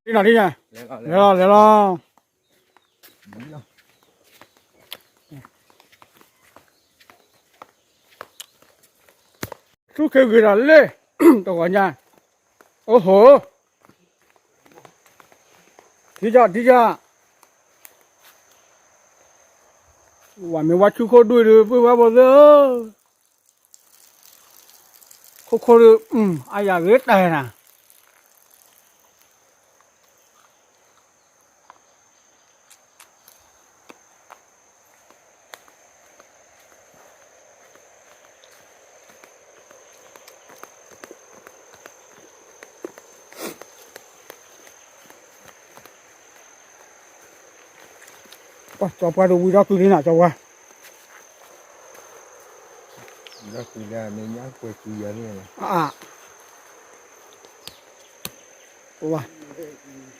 đi nào đi nhỉ lấy lo chú kêu người là lê tôi gọi nhà ô hổ đi ra quả mình bắt chú khô đuôi được vừa bao giờ khô được ai già ghét đây nè cho qua đâu ra cứ thế nào cho qua ra cứ ra nên nhá quay cứ giờ này qua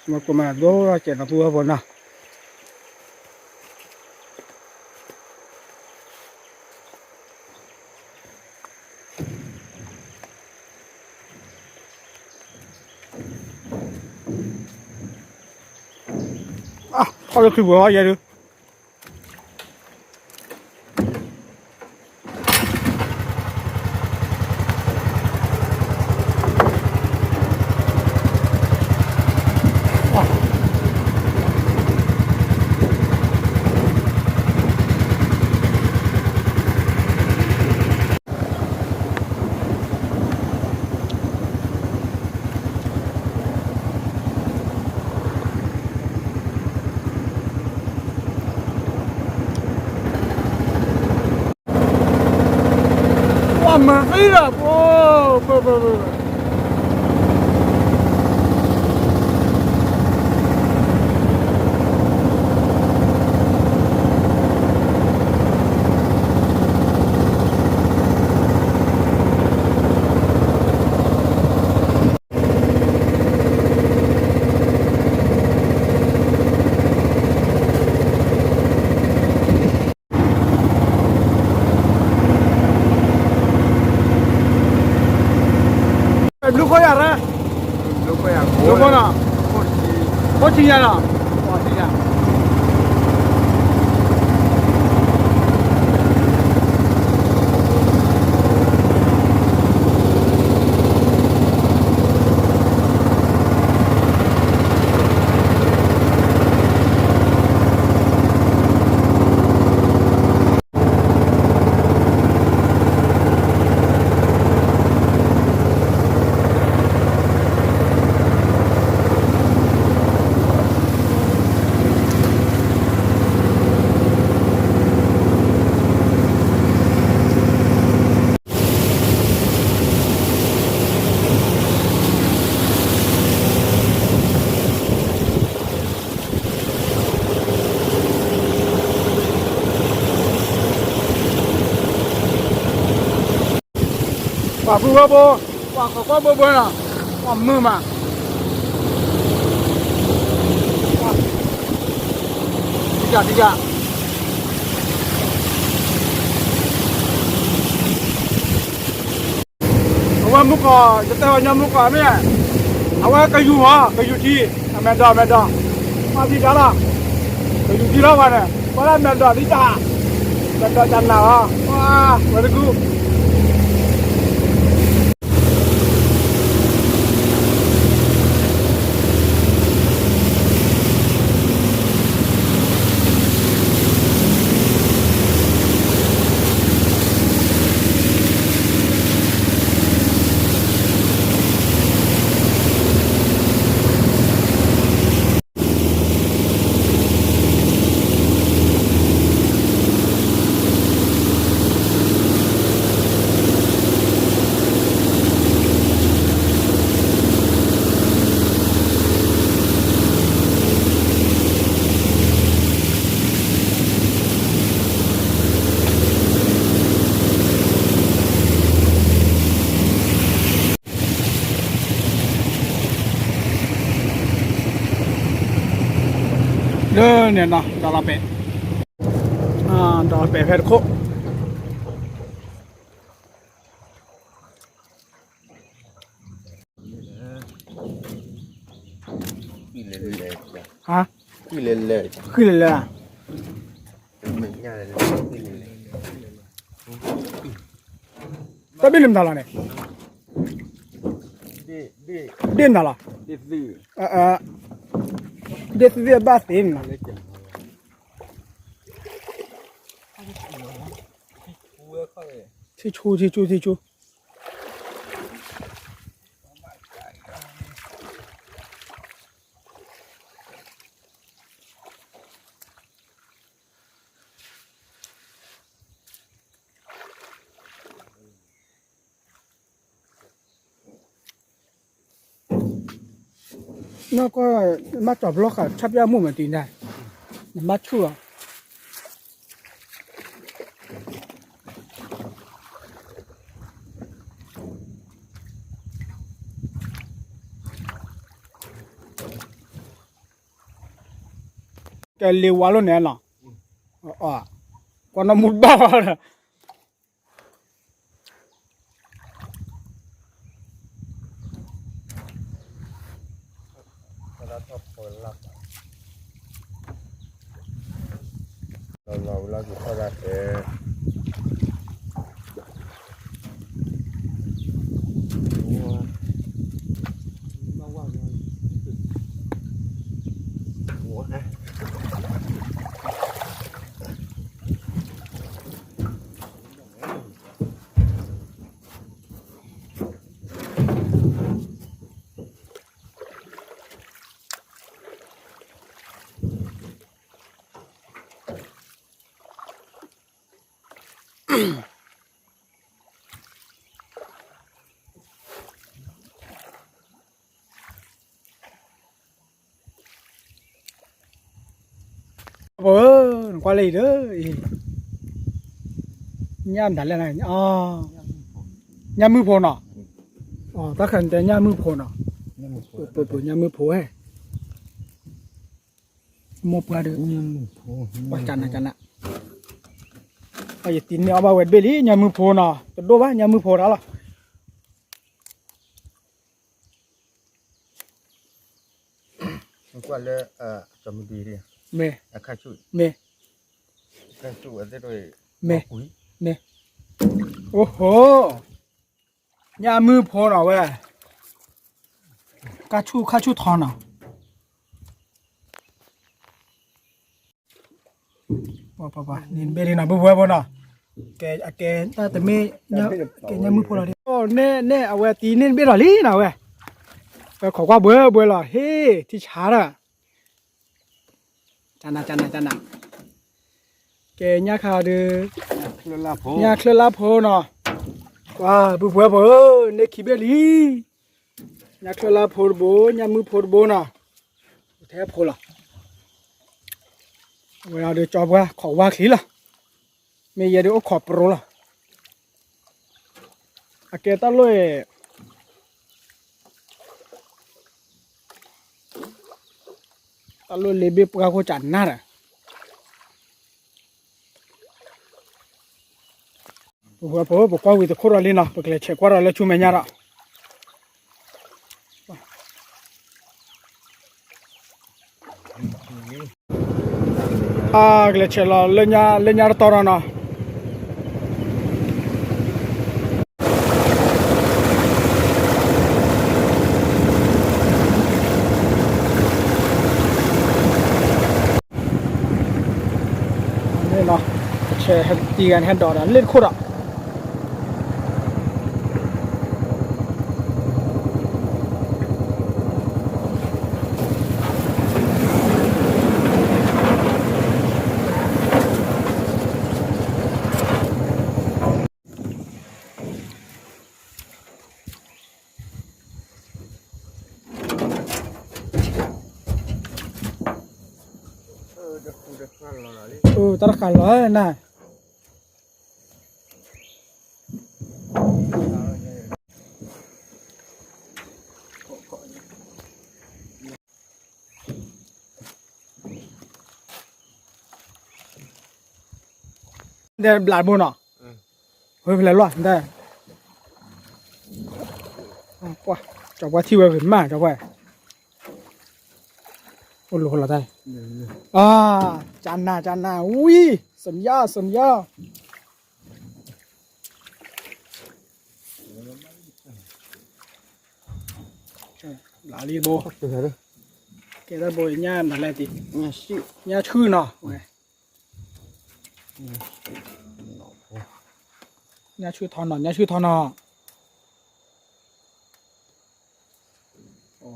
mà có mà đó trẻ nó vừa vừa nào có được vừa vậy được mà thấy là lu có ra lu có nào có chi nhà nào có chi nhà quả vừa bò quả có bơ nào quả mưa mà đi ra ông múc cò cho tao nhom múc cò mẹ ông cây du chi mẹ đỏ mà đi đó là cây du chi đó mà này có là mẹ đỏ đi chả mẹ đỏ chăn nào à very good Đó nè nó đó là bể đó là bể phèn khô เลย ฮะ ที่เลยเลย ขึ้นเลยล่ะ เหมือนกันเลยที่เลย ตะบิลิมตาลาเนี่ย ดิดิ เด่นตาลา ดิสิ เด็ดเด็ดบ้าเต็มนะ ที่ชู那个妈找不着哈，差不多木门顶的，妈出啊。cái liều quá luôn nè nọ, còn nó một bao rồi. เราชอบคนรักเราอยู่เท่าไรเองหัวนะ qua đây đó, nhám đặt lên này, nhám mưa phun nọ, ta cần tới nhám mưa phun nọ, bữa nhám mưa phun ấy, một cái được, bắt chăn nè, bây giờ tin nhau bao quẹt bê lý nhám mưa phun nọ, đố bá nhám mưa phun đó là, quaเลยจะมีดีดิ mẹ, ข้าช่วย mẹ, ข้าช่วยได้ด้วย mẹ, mẹ, ô hô, nhám mưa phun nọ vậy, cá chu thon nọ. Apa nin beri na buat apa na ke ta me nya mu pula ne awe ti nin be la li na we khổ quá bữa là he thì chả ra chana ke nya kha de ลาโพ nya khla la pho na wa bu ne ki be li nya khla la pho bo nya mu pho bo na the pho laเวลาเดี๋ยวจอบว่าขอว่าขี้ละไม่เยอะเดี๋ยวขอบโปรละอาเกต้าเลยตาลุเลเบปกาโคจันน่าระพวกพวกวิตโคราลีนะพวกเลยเช็คว่าเราชูเมียระกเลยเชลเลญาตอรนะนี่เนาะเชตีกันแฮนดอร์เล่นโคตรตระกันเลยนะเดี๋ยวบลาบุญอ่ะเฮ้ยเป็นไรล่ะได้กว่าจับว่าที่ว่าขึ้นมาจับว่า โอ้โหเราได้จานหน้าอุ้ยสัญญาลาลีโบ cái này đấy แกได้โบยญ่านั่นแหละติ nhà sĩ ญ่าชื่อเนาะญ่าชื่อทอนเนาะญ่าชื่อทอนเนาะโอ้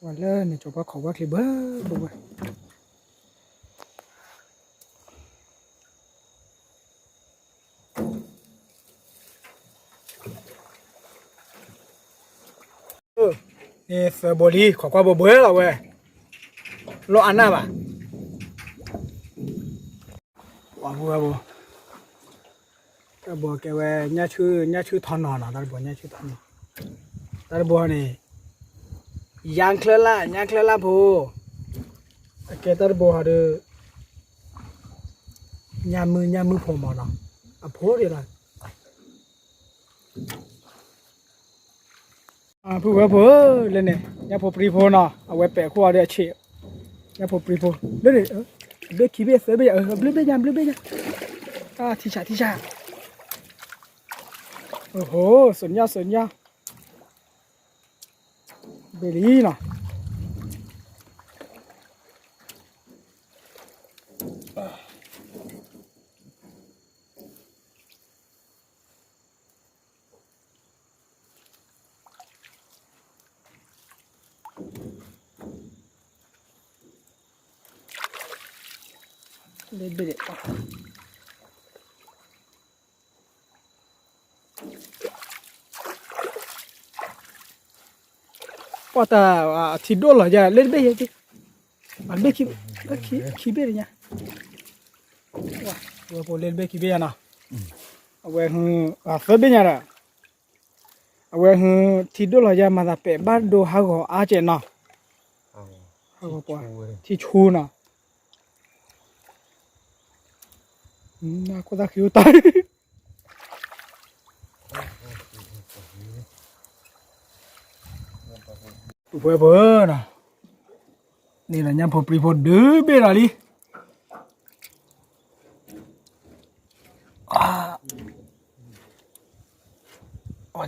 วันเลิศเนี่ยจบว่าขอว่าคลิปเบอร์บุบนี่เฟอร์บอลีขอว่าบ่เบื่อแล้วเว้ยโลอันน่ะป่ะว่าบ่ก็บอกแกว่าญ่าชื่อทอนเนาะตาบ่ญ่าชื่อทอนเนาะตาบ่นี่ยังเคลื่อนละพูแกตาบ่หาเด้อยามมือผมมาเนาะอะโพดิล่ะผู้ว่าพูเลยเนี่ยยาพอปรีโพเนาะเอาไว้แปะขั้วเด้อเชี่ยยาพอปรีโพเด้อเด้อขี้เบี้ยเสือเบี้ยบลิ้บเบี้ยที่ชาโอ้โหสุดยอดเบลีเนาะเบลีพอตาที่โดนเหรอจะเล่นเบี้ยจิมันเบี้ยขี้เบี้ยเนี่ยว่าพอเล่นเบี้ยขี้เบี้ยนะเอาไว้เสือเบี้ยเนี่ยเอาไว้ที่โดนเหรอจะมาตาเป็ดบ้านดูหาก็อาเจนเนาะหาก็ปะที่ชูเนาะน่าก็ตาคิวตายเบื่อนะนี่แหละยังพอปรีพอดื้อเบลาลี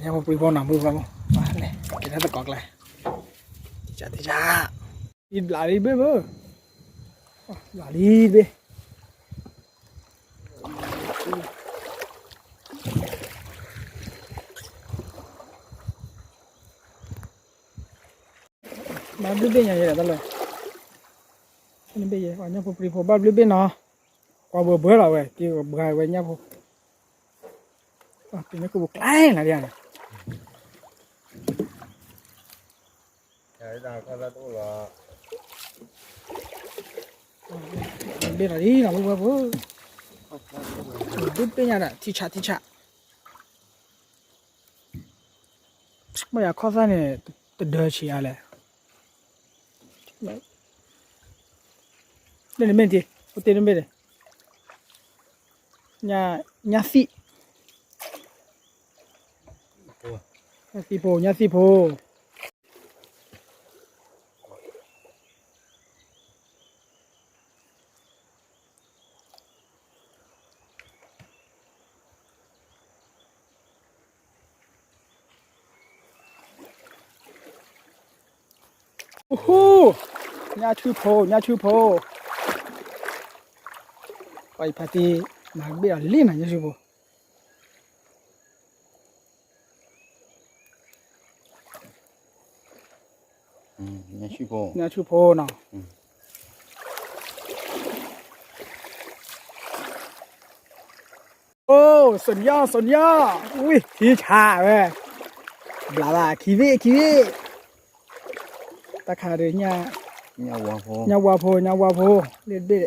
ยังพอปรีพอหนังมือฟังมาเลยกินให้ตะกอกเลยที่จ้าอีลาลีเบ้อลาลีเบ้บ้านบลูเบ้ยังไงล่ะนี่เบ้ยังยังพอปรีพอบ้านบลูเบ้เนาะกว่าเบื่อแล้วเว้ยที่เบื่อเว้ยยังพอเป็นนี่คือบุกไล่นะเดี๋ยวนี้ cái nào có ra đâu là เบลาลีนะบุบดูเป็นยังไงที่ชาไม่อยากข้อซ่าเนี่ยตัวเดือดเชียเลยเล่นเบนทีโอเตนเบนเลยญาสีโพโอ้โหญาชื่อโพไปพาตีมาเบียลีนะญาชื่อโพnhà sĩ bộ ญาชื่อโพเนาะโอ้สัญญาอุ้ยที่ชาเว้ยบลาคีวีตะขาเรียnhà hòa phố ญาวาโพเล่นเบ้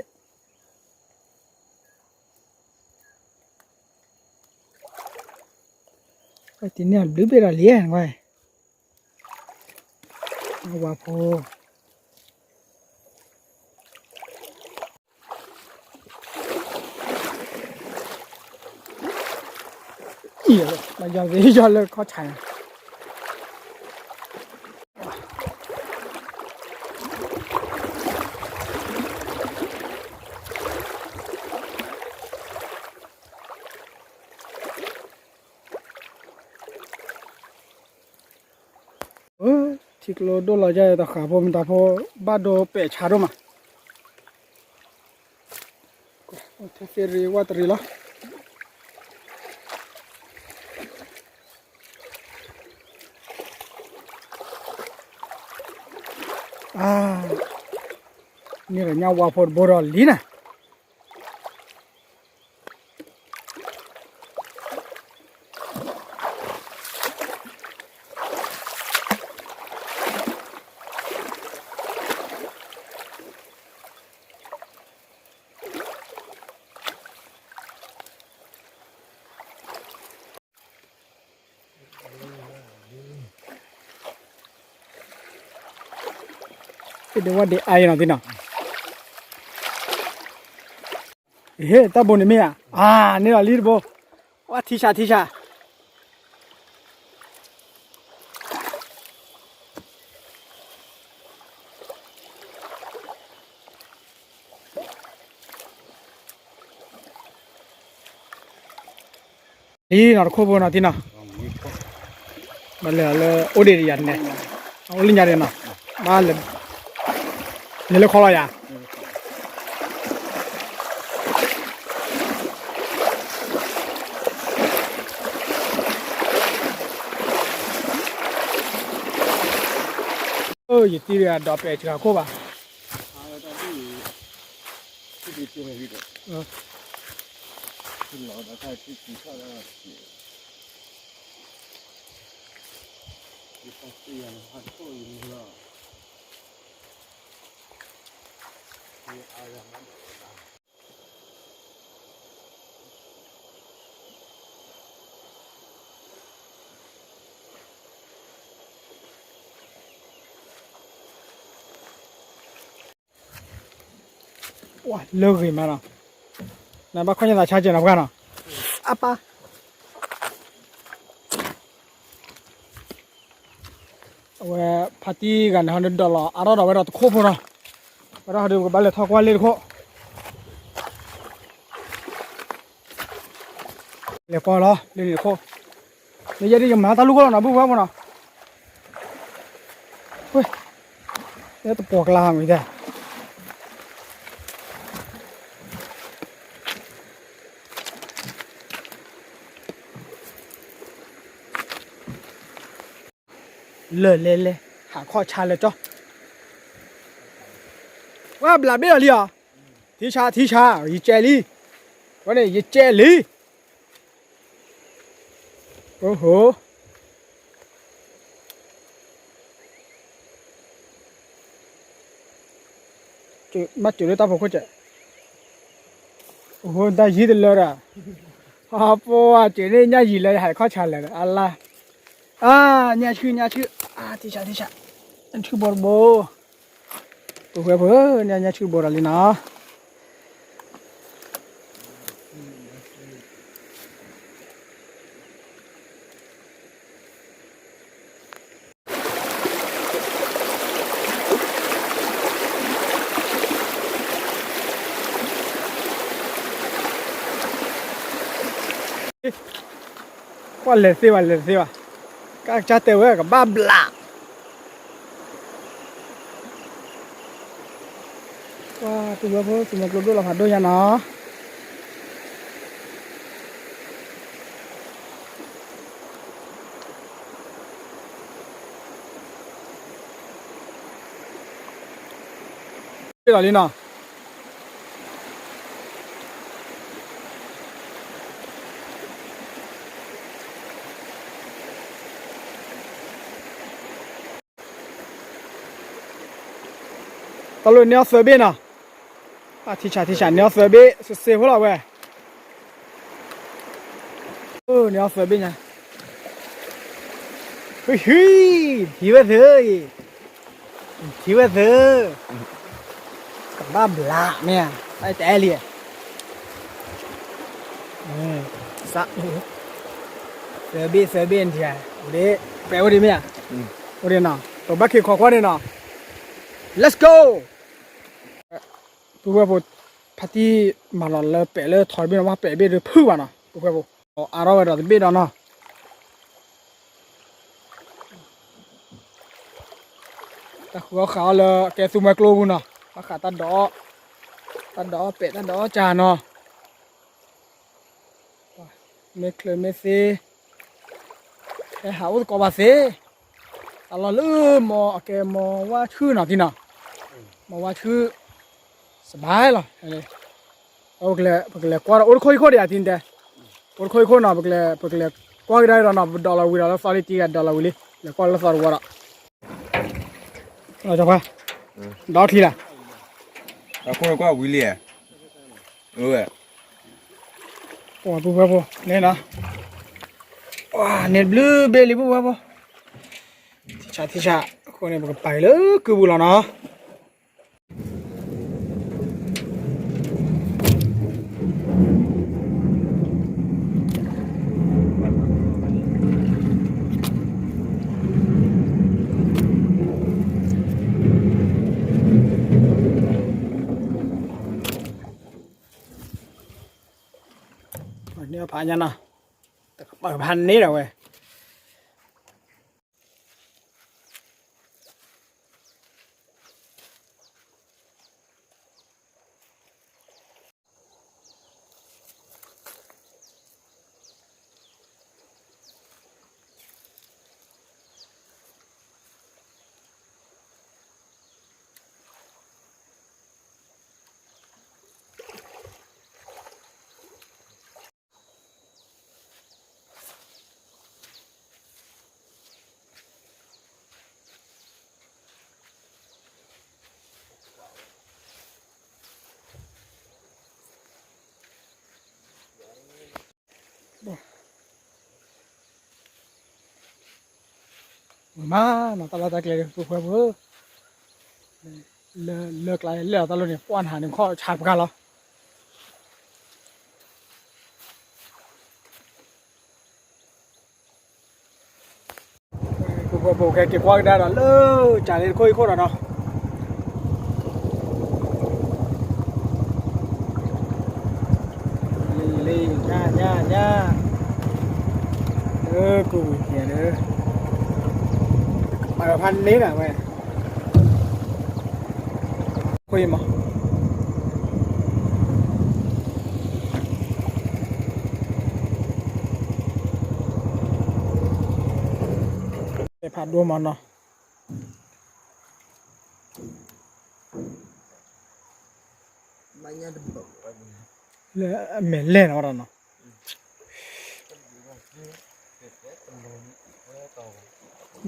ไอ้ที่เนี่ยหรือเบ้ละเลี้ยงไว้ญาวาโพ耶，那样子一下来靠惨。ठीक लो दो ला जाए तो खाबो में तापो बादो पे छाड़ो मा तो फिर रिवा तरी लोนี่ก็เนี่ยว่าพอบ่รอลีนะเดี๋ยวว่าเดี๋ยวไอ้น่ะติน่ะเฮ้ตาบนนี่มั้ยนี่ล่ะลีดบ่ว่าทิชานี่น่ะขอบ่น่ะติน่ะมาเลยโอเดรียันเนี่ยเอาลิญญาเรน่ะมาเลยนี่เลยขอละยาอยู่ที่เรือดอกเป็ดกับโคบ่ะที่ที่ให้วิดที่เราได้ที่ที่ชอบแล้วที่ต้องเสียงหัดโซ่อยู่นี่ละที่อะไรมัน哇，老贵嘛了，那把块钱咋钱了不干了？阿爸，我怕地干的$100，阿拉为了可不了，为了这个把来掏管理可，来管了，来可，你这里就买大路过了，那不管不了，喂，这都包个拉没得。เลยหาข้อชาเลยจ้ะว่าบลาเบี้ยเลยอ่ะทีชาอีเจลี่วันนี้อีเจลี่โอ้โหจุมาจุดเลยตาผมก็จะโอ้โหได้ยีดเลยอ่ะฮะปัวเจนี่เนี่ยยีเลยหาข้อชาเลยอัลลาเนี่ยชื่อทีชาชื่อบอลโบตัวเพื่อเนี่ยชื่อบอลอะไรนะว่าเลยสิวะก็จะเตะไว้กับบ้าบลาว่าตัวเพื่อสมัครดูเราผัดด้วยนะที่ไหนนี่นะตลอดเนี่ยสวยbienนะทีชาเนี่ยสวยbienสุดๆพวกเราเว้ยเนี่ยสวยbienนะเฮ้ยทีว่าเธอกับบ้าบลาเนี่ยไอ้แต่เลี่ยสะ เซเบนที่โอเดแปลว่าดีมั้ยโอเดน่ะตัวบักกี้ขอเนี่ยน่ะ let's go ผู้ว่าพัที่มาหล่อเลยเปเลยถอยไปนะว่าเปไปเลยพื้นวะน่ะผู้ว่าอาราวเราจะเบ็ดเนาะแต่หัวขาวเลยแกซูมาโกลบุนเนาะมาขาตัดดอเป็ดตัดดอจานเนาะไม่เคยไม่เสียไอ้หาว่าก็บาเสียตลอดเลยมอแกมอว่าชื่อหน่ะที่น่ะมอว่าชื่อสบายหรออะไรโอเคเลยกว่าโอ้ค่อยๆเดี๋ยวทิ้งเด้โอ้ค่อยๆน่ะโอเคเลยกว่าได้แล้วน่ะดอลลาร์วิลล์40ตีกันดอลลาร์วิลล์แล้วก็แล้ว40วะละเราจะว่าดอทีละ အခုတော့ကဝီလီရဟုတ်ကဲ့ โอ้ปุ๊บปุ๊บเนี่ยนะว้าเน็ตบลูเบลี่ปุ๊บปุ๊บที่ชาคนนี้บอกไปเลยคือบุหรี่เนาะเนี่ยผ่านยังนะแต่ก็พันนี้แหละเว้ยมาตลาดตะเกียบปุ๊บปุ๊บเลิกไรเลิกตลอดเนี่ยป้อนหาหนึ่งข้อชาร์ปกันเหรอปุ๊บแกเก็บว่าได้หรอเลิกจ่ายเลยค่อยๆเนาะลีย่ากูเหี้ยเด้อมาพันนี้แหละเว้ยคุยมั้ยไปผัดดูมันเนาะเลยเหม็นเล่นอะไรเนาะ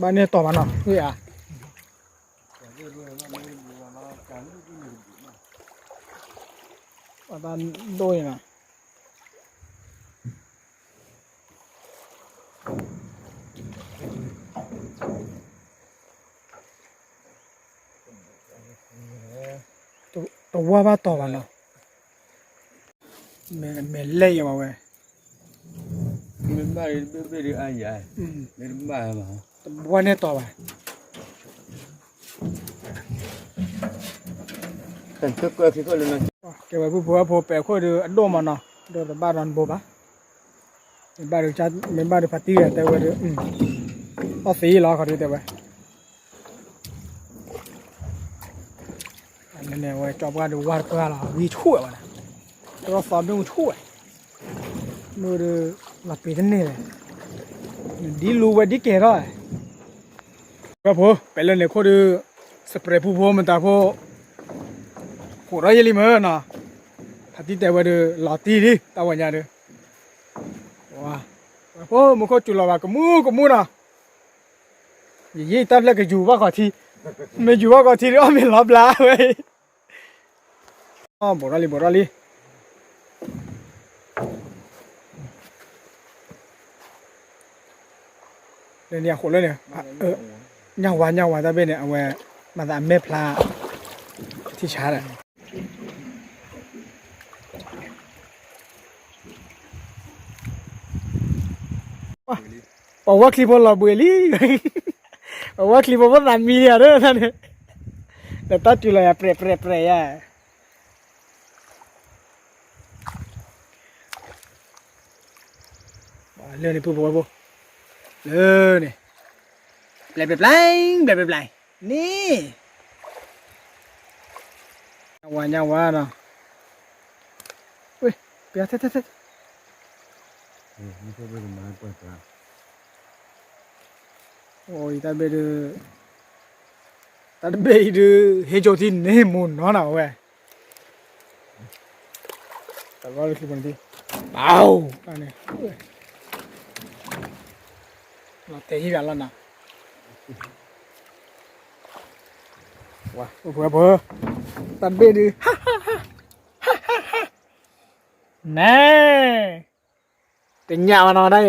บ้านนี้ต่อมาเนาะเฮ้ยบ้านโดยนะตัวว่าบ้าต่อมาเนาะเหม็นเล่ยังมาเว้ยမင်းမလေးပြေးအားရမင်းမပါ วันนี้ต่อไป กันตึกก็คือก็เลยนะ เก็บไว้ผู้ผัวผัวแปะคนเดียวโดมันเนาะโดนบ้านนอนโบปะบ้านเดียวจัดเป็นบ้านเดียวพัตตี้แต่ว่าเดียวเอาสีล้อเขาดีแต่ว่าอันนี้เนี่ยว่าจอบกันดูวาดตัวเราวิชั่วนะตัวฟอร์มดูชั่วมือเดือหลับปีนั่นนี่เลยดีรู้ว่าดีเก๋ก็ก็ผัวไปเล่นเนี่ยคนเดียวสเปรย์ผู้ผัวมันตาผัวหัวเราะยี่ลิมเนาะพัดที่แต่ว่าเดือหล่อตีดิตาวันยาเดือว้าพ่อมึงเขาจุลว่าก็มูนะยี่ตัดแล้วก็อยู่ว่าก่อนทีไม่อยู่ว่าก่อนทีก็ไม่รับลาเว้ยอ๋อบอกอะไรเนี่ยคนเลยเนี่ยย่างหวานตาเบ็ดเนี่ยเอาไว้มาตามแม่พลาที่ชาร์จ บอกว่าคลิปเราเบื่อลี่บอกว่าคลิปว่ารันมีเด้อท่านแต่ตัดอยู่เลยเปรย์อ่ะเรื่องนี้พูดบอกว่าเรื่องนี้แบบไรนี่ยังว่าเนาะเฮ้ยเปียเท็ด ไม่ใช่เป็นไม้เปิดตา โอ้ยตาเบดเฮโจที่นี่มุนเนาะเว้ยแต่ว่าคือมันที่เบาอันนี้เราเตะที่กันแล้วนะว้าเผื่อตาเบดแน่เป็นยาวานอนได้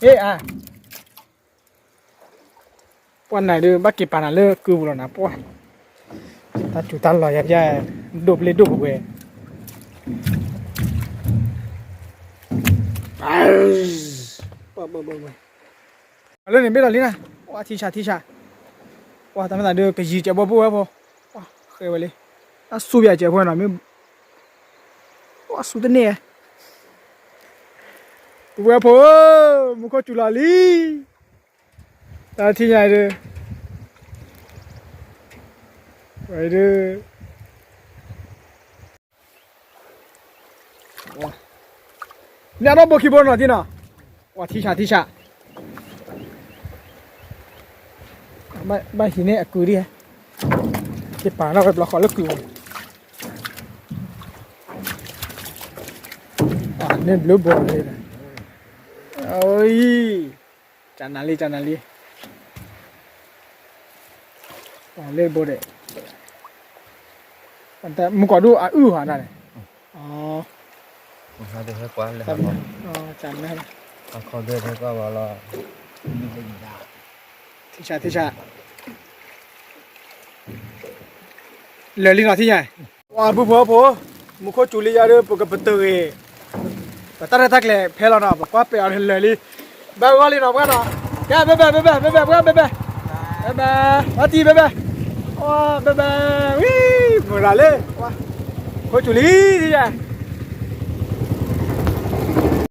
เฮ้อ่ะวันไหนดูบักกี่ปานาเลิกกูบล็อกนะป้วยตาจุดตาลอยยับยั้ดูบเลยดูบเว้ยเรื่องนี้ไม่หรอกลินะว่าทีชาว่าทำไมตาเดือกจีเจ็บบัวพอว่าเคยไปเลยอ่ะสู้อย่าเจ็บหัวหน่อยไม่ว่าสู้ตัวเนี่ยบัวพอมุขจุลาลีตาที่ใหญ่เลยไปดูเนี่ยเราบอกกี่บอลหน่อยที่น่ะว่าที่ชาไม่หินเนี่ยกูดิฮะเก็บป่าเราไปปลอกคอแล้วกูเนี่ยบลูบอลเลยนะโอ้ยจานนาลีเล่นโบเดแต่มุกอดูหาได้อ๋อ เขาได้แค่กว้านเลยครับ อ๋อจำได้ เขาได้แค่กว้านว่าเรา ทิชาเหลือลิงอ่ะที่ไหนว้าบุพพมุขจุลียาเด้อปกติแต่ตอนแรกเลยเพลเราเนาะบอกว่าไปเอาเหลือลิแบบว่าลิงเนาะกันเนาะแกเบ๊มาตีเบ๊ว้าเบ๊วิมือละเลยว้ามุขจุลีที่ไหน